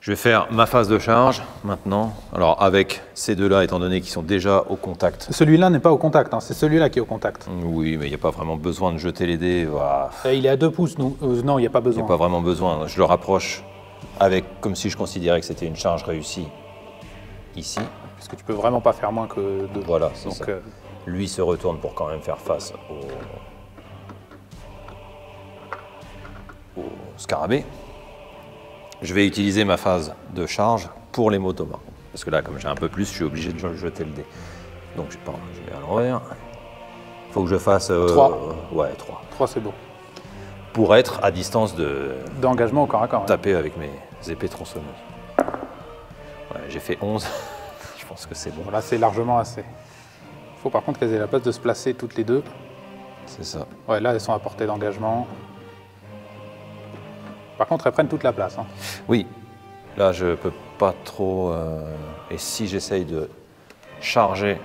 Je vais faire ma phase de charge maintenant. Alors avec ces deux-là, étant donné qu'ils sont déjà au contact. Celui-là n'est pas au contact, hein, c'est celui-là qui est au contact. Oui, mais il n'y a pas vraiment besoin de jeter les dés. Voilà. Il est à 2 pouces, non, il n'y a pas besoin. Il n'y a pas vraiment besoin. Je le rapproche avec, comme si je considérais que c'était une charge réussie ici. Parce que tu peux vraiment pas faire moins que 2. Voilà, c'est ça. Lui se retourne pour quand même faire face au scarabée. Je vais utiliser ma phase de charge pour les motomas. Parce que là, comme j'ai un peu plus, je suis obligé de jeter le dé. Donc, je mets à l'envers. Il faut que je fasse... 3. Ouais, 3. 3, c'est bon. Pour être à distance d'engagement au corps à corps. Taper avec mes épées tronçonneuses. Ouais, j'ai fait 11. Je pense que c'est bon. Voilà, c'est largement assez. Il faut par contre qu'elles aient la place de se placer toutes les deux. C'est ça. Ouais, là, elles sont à portée d'engagement. Par contre, elles prennent toute la place. Hein. Oui, là, je peux pas trop... Et si j'essaye de charger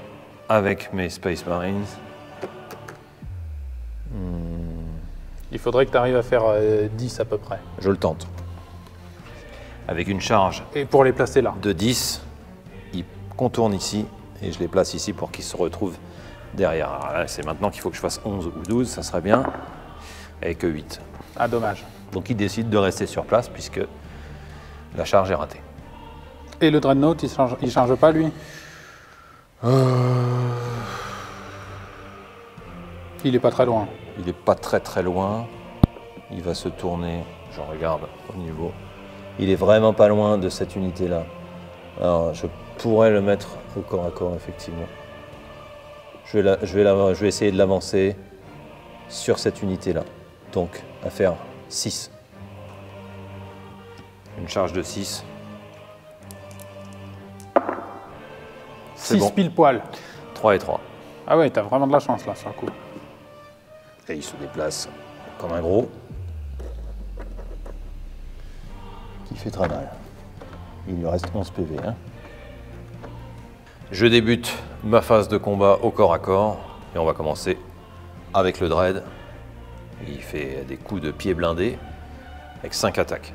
avec mes Space Marines... Il faudrait que tu arrives à faire 10 à peu près. Je le tente. Avec une charge... Et pour les placer là. De 10, ils contournent ici, et je les place ici pour qu'ils se retrouvent derrière. Alors là, c'est maintenant qu'il faut que je fasse 11 ou 12, ça serait bien, avec 8. Ah, dommage. Donc ils décident de rester sur place puisque la charge est ratée. Et le Dreadnought, il charge pas lui? Il est pas très loin. Il est pas très loin. Il va se tourner, je regarde au niveau. Il est vraiment pas loin de cette unité-là. Alors je pourrais le mettre au corps à corps effectivement. Je vais essayer de l'avancer sur cette unité-là. Donc à faire 6. Une charge de 6. 6 bon. pile poil. 3 et 3. Ah ouais, t'as vraiment de la chance là sur le coup. Et il se déplace comme un gros. Qui fait très mal. Il lui reste 11 PV. Hein. Je débute ma phase de combat au corps à corps. Et on va commencer avec le Dread. Il fait des coups de pied blindés avec 5 attaques.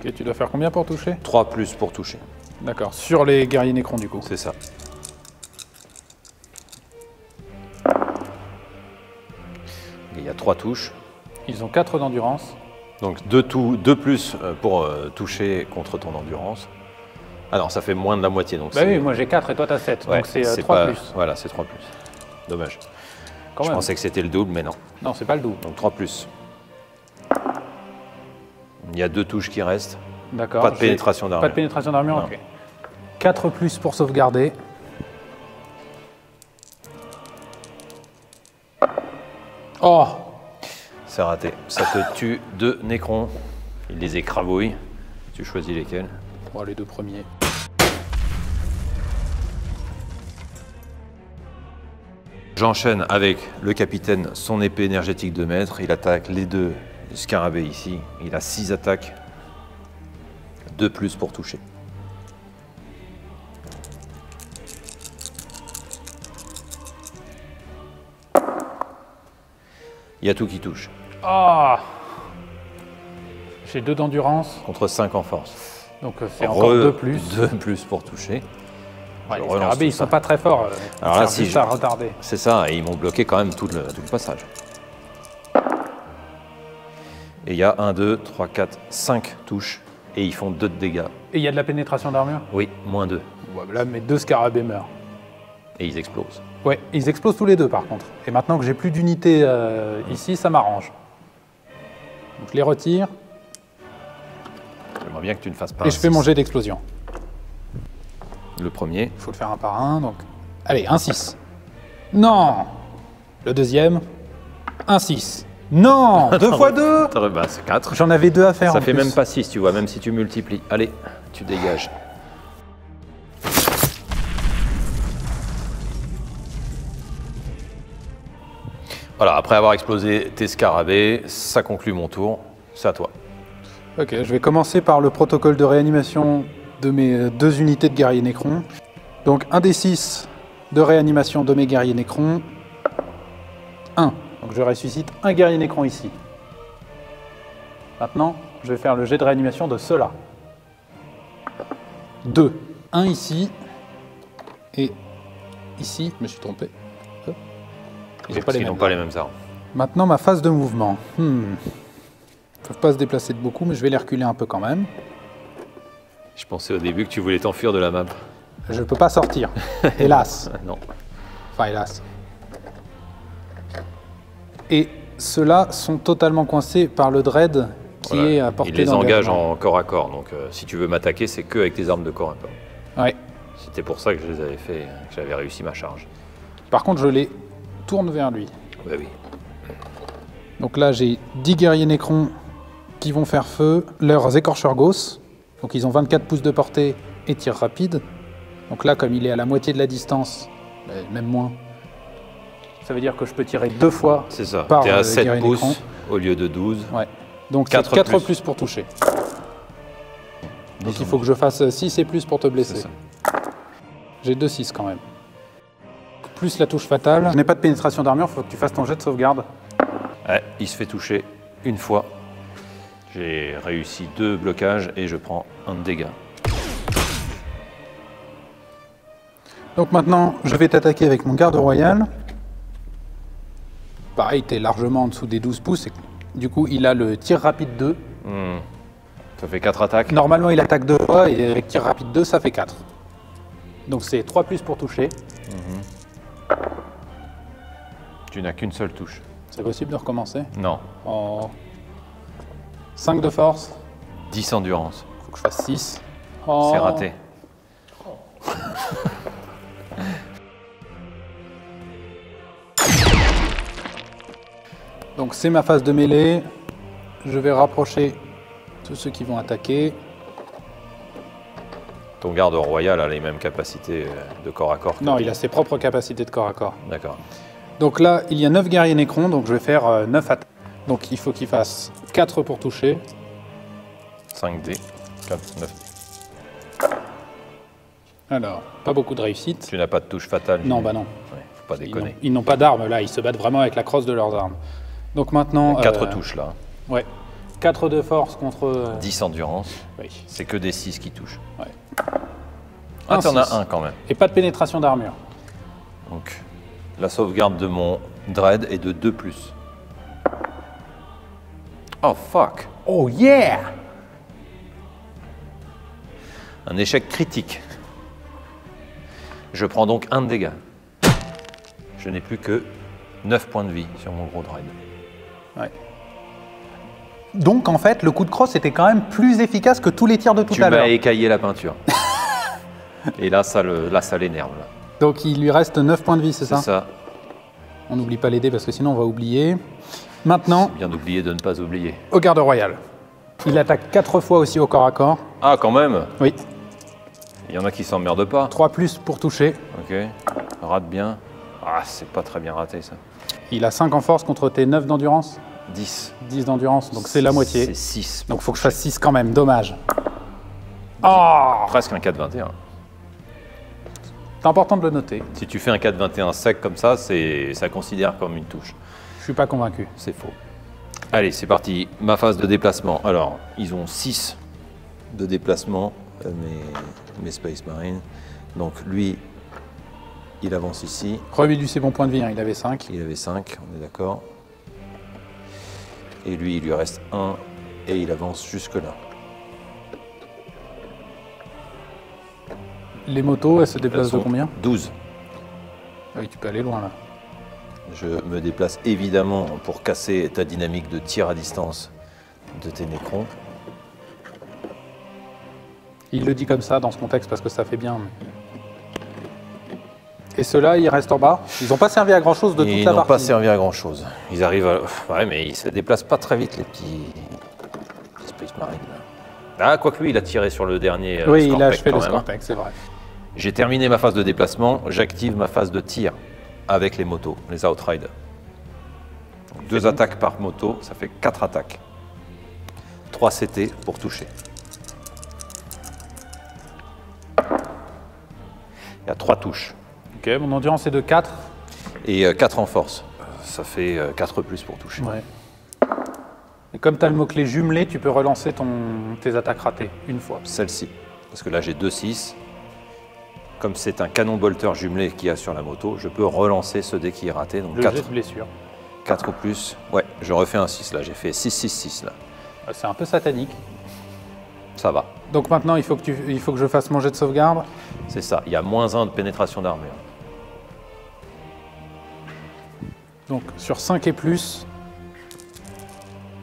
Ok, tu dois faire combien pour toucher? 3 plus pour toucher. D'accord, sur les guerriers nécrons du coup. C'est ça. Il y a 3 touches. Ils ont 4 d'endurance. Donc 2 plus pour toucher contre ton endurance. Ah non, ça fait moins de la moitié. Donc bah oui, moi j'ai 4 et toi t'as 7, ouais, donc c'est 3 plus. Voilà, c'est 3 plus. Dommage. Quand je même. pensais que c'était le double, mais non. Non, c'est pas le double. Donc 3 plus. Il y a 2 touches qui restent. D'accord. Pas de pénétration d'armure. Pas de pénétration d'armure, ok. 4 plus pour sauvegarder. Oh! C'est raté. Ça te tue 2 nécrons. Il les écrabouille. Tu choisis lesquels? Oh, les 2 premiers. J'enchaîne avec le capitaine, son épée énergétique de maître. Il attaque les 2 scarabées ici. Il a 6 attaques. 2 plus pour toucher. Il y a tout qui touche. Oh! J'ai 2 d'endurance. Contre 5 en force. Donc c'est encore 2 plus. 2 plus pour toucher. Ouais, les scarabées, ils sont pas très forts. Alors là, si ça retardé. C'est ça, et ils m'ont bloqué quand même tout le passage. Et il y a 1, 2, 3, 4, 5 touches. Et ils font 2 de dégâts. Et il y a de la pénétration d'armure? Oui, moins 2. Ouais, là, mes 2 scarabées meurent. Et ils explosent. Ouais, ils explosent tous les 2 par contre. Et maintenant que j'ai plus d'unités ici, ça m'arrange. Donc je les retire. J'aimerais bien que tu ne fasses pas Et je fais mon jet d'explosion. Le premier. Il faut le faire un par un, donc... Allez, un 6. Non! Le deuxième. Un 6. Non! 2 fois 2! Bah, c'est 4. J'en avais 2 à faire. Ça fait même pas 6, tu vois, même si tu multiplies. Allez, tu dégages. Voilà, après avoir explosé tes scarabées, ça conclut mon tour. C'est à toi. Ok, je vais commencer par le protocole de réanimation de mes 2 unités de guerriers nécrons. Donc 1 des 6 de réanimation de mes guerriers nécrons. 1. Donc je ressuscite un guerrier nécron ici. Maintenant, je vais faire le jet de réanimation de ceux-là. 2. Un ici. Et ici, je me suis trompé. J'ai pas les Ils mêmes n'ont pas armes. les mêmes armes. Maintenant, ma phase de mouvement. Ils ne peuvent pas se déplacer de beaucoup, mais je vais les reculer un peu quand même. Je pensais au début que tu voulais t'enfuir de la map. Je peux pas sortir, hélas. Non. Enfin, hélas. Et ceux-là sont totalement coincés par le dread qui Voilà. est à portée Il les d'engagement. engage en corps à corps. Donc si tu veux m'attaquer, c'est que avec tes armes de corps à corps. Ouais. C'était pour ça que je les avais fait, que j'avais réussi ma charge. Par contre, je les tourne vers lui. Bah oui. Donc là, j'ai 10 guerriers nécrons qui vont faire feu. Leurs écorcheurs gauss. Donc ils ont 24 pouces de portée et tir rapide. Donc là, comme il est à la moitié de la distance, même moins, ça veut dire que je peux tirer 2 fois. C'est ça. Par, T'es à 7 guerrier pouces nécron. au lieu de 12. Ouais. Donc 4 c'est 4 plus. plus pour toucher. Donc Disons. il faut que je fasse 6 et plus pour te C'est blesser. ça. J'ai 2-6 quand même. Plus la touche fatale. Je n'ai pas de pénétration d'armure, il faut que tu fasses ton jet de sauvegarde. Ouais, il se fait toucher une fois. J'ai réussi 2 blocages et je prends 1 de dégâts. Donc maintenant, je vais t'attaquer avec mon garde royal. Pareil, tu es largement en dessous des 12 pouces. Et du coup, il a le tir rapide 2. Ça fait 4 attaques. Normalement, il attaque 2 fois et avec tir rapide 2, ça fait 4. Donc c'est 3 plus pour toucher. Tu n'as qu'une seule touche. C'est possible de recommencer. Non. Oh. 5 de force. 10 endurance. Faut que je fasse 6. C'est raté. Donc c'est ma phase de mêlée. Je vais rapprocher tous ceux qui vont attaquer. Ton garde royal a les mêmes capacités de corps à corps. que Non, toi. il a ses propres capacités de corps à corps. D'accord. Donc là, il y a 9 guerriers nécrons, donc je vais faire 9 attaques. Donc il faut qu'il fasse 4 pour toucher. 5D. 4, 9. Alors, pas beaucoup de réussite. Tu n'as pas de touche fatale. Non, bah non. Ouais, faut pas déconner. Ils n'ont pas d'armes là, ils se battent vraiment avec la crosse de leurs armes. Donc maintenant... 4 touches là. Ouais. 4 de force contre... 10 endurance. Oui. C'est que des 6 qui touchent. Ouais. Ah, Un t'en as 6. un quand même. Et pas de pénétration d'armure. Donc, la sauvegarde de mon dread est de 2+. Oh fuck. Oh yeah! Un échec critique. Je prends donc 1 de dégâts. Je n'ai plus que 9 points de vie sur mon gros dread. Ouais. Donc en fait, le coup de crosse était quand même plus efficace que tous les tirs de tout Tu à l'heure. m'as écaillé la peinture. Et là, ça l'énerve. Là. Donc il lui reste 9 points de vie, c'est C'est ça, ça. On n'oublie pas les dés parce que sinon on va oublier. Maintenant, Bien d'oublier de ne pas oublier. au garde royal. Il attaque 4 fois aussi au corps à corps. Ah, quand même. Oui. Il y en a qui s'emmerdent pas. 3 plus pour toucher. Ok. Rate bien. Ah, c'est pas très bien raté ça. Il a 5 en force contre tes 9 d'endurance. 10. 10 d'endurance, donc c'est la moitié. C'est 6. Donc il faut que je fasse 6 quand même, dommage. Oh, Presque un 4-21. c'est important de le noter. Si tu fais un 4-21 sec comme ça, ça considère comme une touche. Je suis pas convaincu. C'est faux. Allez, c'est parti. Ma phase de déplacement. Alors, ils ont 6 de déplacement, mes Space Marines. Donc lui, il avance ici. Remets-lui ses bons points de vie, hein, il avait 5. Il avait 5, on est d'accord. Et lui, il lui reste 1 et il avance jusque-là. Les motos, elles se déplacent de Elles sont combien? 12. Ah oui, tu peux aller loin là. Je me déplace évidemment pour casser ta dynamique de tir à distance de tes nécrons. Il le dit comme ça dans ce contexte parce que ça fait bien. Et ceux-là, ils restent en bas. Ils n'ont pas servi à grand-chose de toute Ils la n'ont partie. pas servi à grand-chose. Ils arrivent à... Ouais, mais ils se déplacent pas très vite, les petits Space Marines. Ah, quoique lui, il a tiré sur le dernier Oui, il a Scorpec, achevé quand le même, hein. Scorpec, c'est vrai. J'ai terminé ma phase de déplacement, j'active ma phase de tir avec les motos, les Outriders. 2 attaques par moto, ça fait 4 attaques. 3 CT pour toucher. Il y a 3 touches. Ok, mon endurance est de 4. Et 4 en force. Ça fait 4 plus pour toucher. Ouais. Et comme tu as le mot-clé jumelé, tu peux relancer tes attaques ratées une fois. Celle-ci. Parce que là, j'ai 2-6. Comme c'est un canon bolter jumelé qu'il y a sur la moto, je peux relancer ce dé qui est raté. Donc Le 4. jet de blessure. 4 ou plus. Ouais, je refais un 6 là. J'ai fait 6-6-6 là. C'est un peu satanique. Ça va. Donc maintenant, il faut que je fasse mon jet de sauvegarde. C'est ça. Il y a -1 de pénétration d'armure. Donc sur 5 et plus,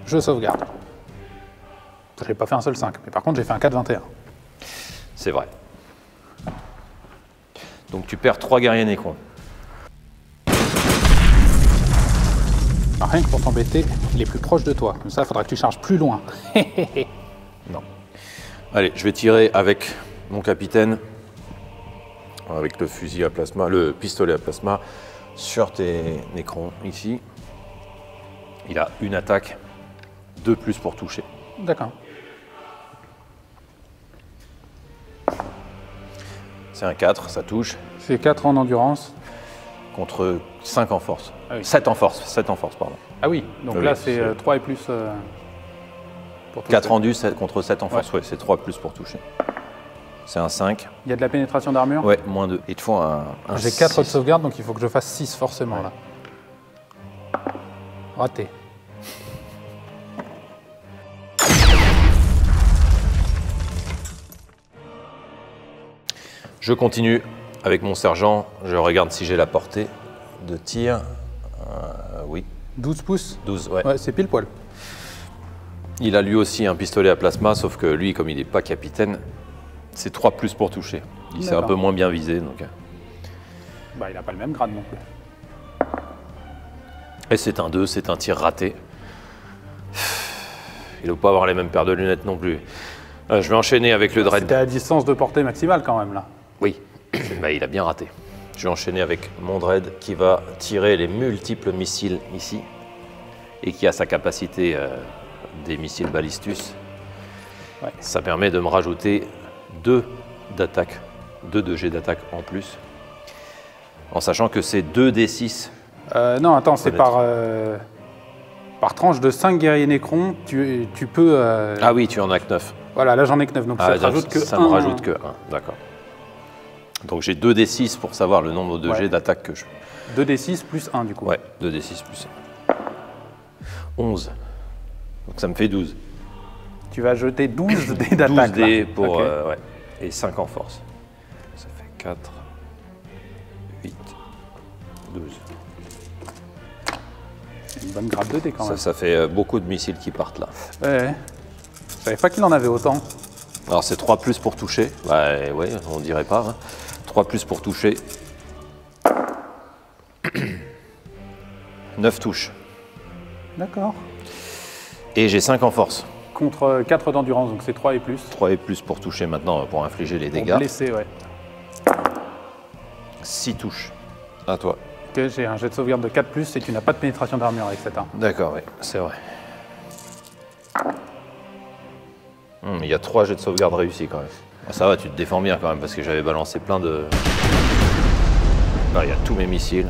je sauvegarde. Je n'ai pas fait un seul 5, mais par contre j'ai fait un 4-21. C'est vrai. Donc tu perds 3 guerriers Necrons. Rien que pour t'embêter, il est plus proche de toi. Comme ça, il faudra que tu charges plus loin. Non. Allez, je vais tirer avec mon capitaine, avec le fusil à plasma, le pistolet à plasma, sur tes Necrons ici. Il a une attaque, 2 plus pour toucher. D'accord. C'est un 4, ça touche, C'est 4 en endurance. contre 5 en force. Ah oui. 7 en force, pardon. Ah oui, donc Oui, là c'est- c'est 3 et plus pour toucher. 4 rendus contre 7 en force, ouais, c'est 3 plus pour toucher. C'est un 5. Il y a de la pénétration d'armure. Ouais, -2. Il te faut un J'ai 4 de 6. sauvegarde, donc il faut que je fasse 6 forcément là. Raté. Je continue avec mon sergent, je regarde si j'ai la portée de tir. Oui, 12 pouces. 12, ouais. Ouais, c'est pile poil. Il a lui aussi un pistolet à plasma, sauf que lui, comme il n'est pas capitaine, c'est 3 plus pour toucher. Il s'est un D'accord. peu moins bien visé. Donc. Bah, il n'a pas le même grade non plus. Et c'est un 2, c'est un tir raté. Il ne doit pas avoir les mêmes paires de lunettes non plus. Je vais enchaîner avec le Dread. C'était à distance de portée maximale quand même là. Oui, bah, il a bien raté. Je vais enchaîner avec mon Dread qui va tirer les multiples missiles ici et qui a sa capacité des missiles Ballistus. Ouais. Ça permet de me rajouter 2 d'attaque, 2 de jet d'attaque en plus, en sachant que c'est 2d6. Non, attends, c'est Honnête. par tranche de 5 guerriers Necrons, tu peux... Ah oui, tu en as que 9. Voilà, là j'en ai que 9, donc ça te rajoute que ça 1. me rajoute que 1, d'accord. Donc j'ai 2d6 pour savoir le nombre de Ouais. jets d'attaque que je... 2d6 plus 1 du coup. Ouais, 2d6 plus 11. Donc ça me fait 12. Tu vas jeter 12 dés 12 d'attaque. dés là. pour... Ok. ouais. Et 5 en force. Ça fait 4, 8, 12. C'est une bonne grappe de dés quand même. Ça fait beaucoup de missiles qui partent là. Ouais. Je savais pas qu'il en avait autant. Alors c'est 3 plus pour toucher. Bah ouais, on dirait pas. Hein. 3 plus pour toucher. 9 touches. D'accord. Et j'ai 5 en force. Contre 4 d'endurance, donc c'est 3 et plus. 3 et plus pour toucher maintenant, pour infliger les Pour dégâts. blesser, ouais. 6 touches. À toi. Ok, j'ai un jet de sauvegarde de 4 plus et tu n'as pas de pénétration d'armure avec cette arme. D'accord, oui, c'est vrai. Il y a 3 jets de sauvegarde réussis quand même. Ah, ça va, tu te défends bien quand même, parce que j'avais balancé plein de... Là, il y a tous mes missiles.